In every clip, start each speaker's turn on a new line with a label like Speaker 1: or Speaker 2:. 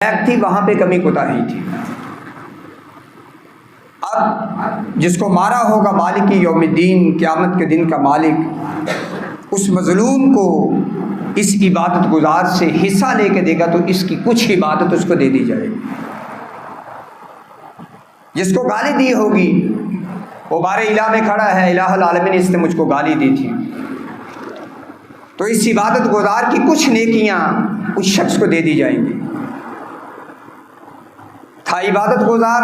Speaker 1: تھی وہاں پہ کمی کوتاہی تھی۔ اب جس کو مارا ہوگا مالک یوم الدین، قیامت کے دن کا مالک، اس مظلوم کو اس عبادت گزار سے حصہ لے کے دے گا تو اس کی کچھ عبادت اس کو دے دی جائے گی۔ جس کو گالی دی ہوگی وہ بار الہ میں کھڑا ہے، الہ العالمین اس نے مجھ کو گالی دی تھی، تو اس عبادت گزار کی کچھ نیکیاں اس شخص کو دے دی جائیں گی۔ تھا عبادت گزار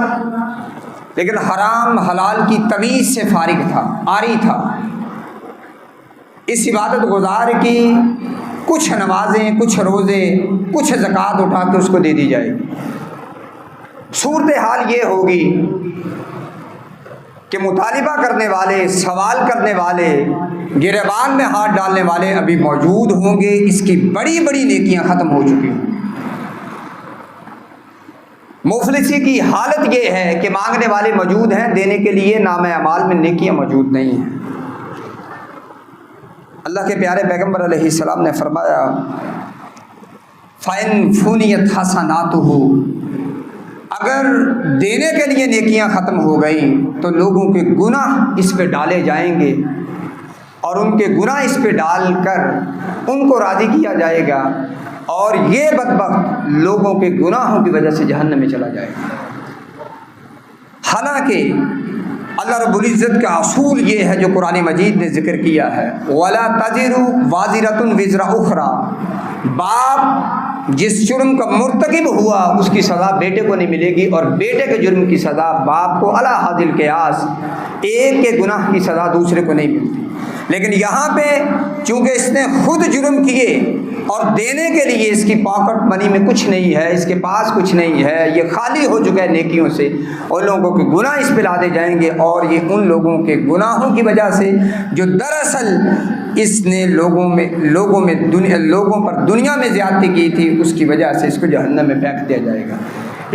Speaker 1: لیکن حرام حلال کی تمیز سے فارغ تھا، عاری تھا، اس عبادت گزار کی کچھ نمازیں، کچھ روزے، کچھ زکوٰۃ اٹھا کے اس کو دے دی جائے گی۔ صورتحال یہ ہوگی کہ مطالبہ کرنے والے، سوال کرنے والے، گریبان میں ہاتھ ڈالنے والے ابھی موجود ہوں گے، اس کی بڑی بڑی نیکیاں ختم ہو چکی ہیں۔ مفلسی کی حالت یہ ہے کہ مانگنے والے موجود ہیں، دینے کے لیے نامہ اعمال میں نیکیاں موجود نہیں ہیں۔ اللہ کے پیارے پیغمبر علیہ السلام نے فرمایا فَإِن فُنِيَتْ حَسَنَاتُهُ، اگر دینے کے لیے نیکیاں ختم ہو گئیں تو لوگوں کے گناہ اس پہ ڈالے جائیں گے، اور ان کے گناہ اس پہ ڈال کر ان کو راضی کیا جائے گا، اور یہ بدبخت لوگوں کے گناہوں کی وجہ سے جہنم میں چلا جائے گا۔ حالانکہ اللہ رب العزت کا اصول یہ ہے جو قرآن مجید نے ذکر کیا ہے، وَلَا تَزِرُ وَازِرَةٌ وِزْرَ أُخْرَىٰ، باپ جس جرم کا مرتکب ہوا اس کی سزا بیٹے کو نہیں ملے گی، اور بیٹے کے جرم کی سزا باپ کو علی حد القیاس، ایک کے گناہ کی سزا دوسرے کو نہیں ملتی۔ لیکن یہاں پہ چونکہ اس نے خود جرم کیے اور دینے کے لیے اس کی پاکٹ منی میں کچھ نہیں ہے، اس کے پاس کچھ نہیں ہے، یہ خالی ہو چکا ہے نیکیوں سے، اور لوگوں کے گناہ اس پہ لادے جائیں گے، اور یہ ان لوگوں کے گناہوں کی وجہ سے جو دراصل اس نے لوگوں پر دنیا میں زیادتی کی تھی، اس کی وجہ سے اس کو جہنم میں پھینک دیا جائے گا۔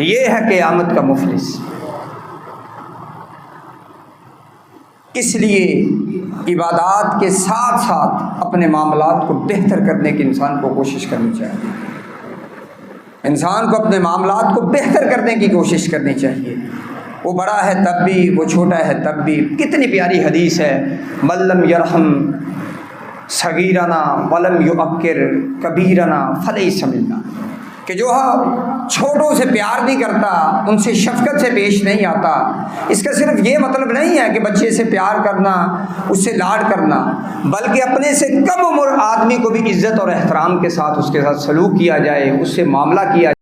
Speaker 1: یہ ہے قیامت کا مفلس۔ اس لیے عبادات کے ساتھ ساتھ اپنے معاملات کو بہتر کرنے کی انسان کو کوشش کرنی چاہیے۔ انسان کو اپنے معاملات کو بہتر کرنے کی کوشش کرنی چاہیے۔ وہ بڑا ہے تب بھی، وہ چھوٹا ہے تب بھی۔ کتنی پیاری حدیث ہے، من لم یرحم صغیرنا ولم یعکر کبیرنا فلیس منا، کہ جو چھوٹوں سے پیار نہیں کرتا، ان سے شفقت سے پیش نہیں آتا۔ اس کا صرف یہ مطلب نہیں ہے کہ بچے سے پیار کرنا، اس سے لاڈ کرنا، بلکہ اپنے سے کم عمر آدمی کو بھی عزت اور احترام کے ساتھ اس کے ساتھ سلوک کیا جائے، اس سے معاملہ کیا جائے۔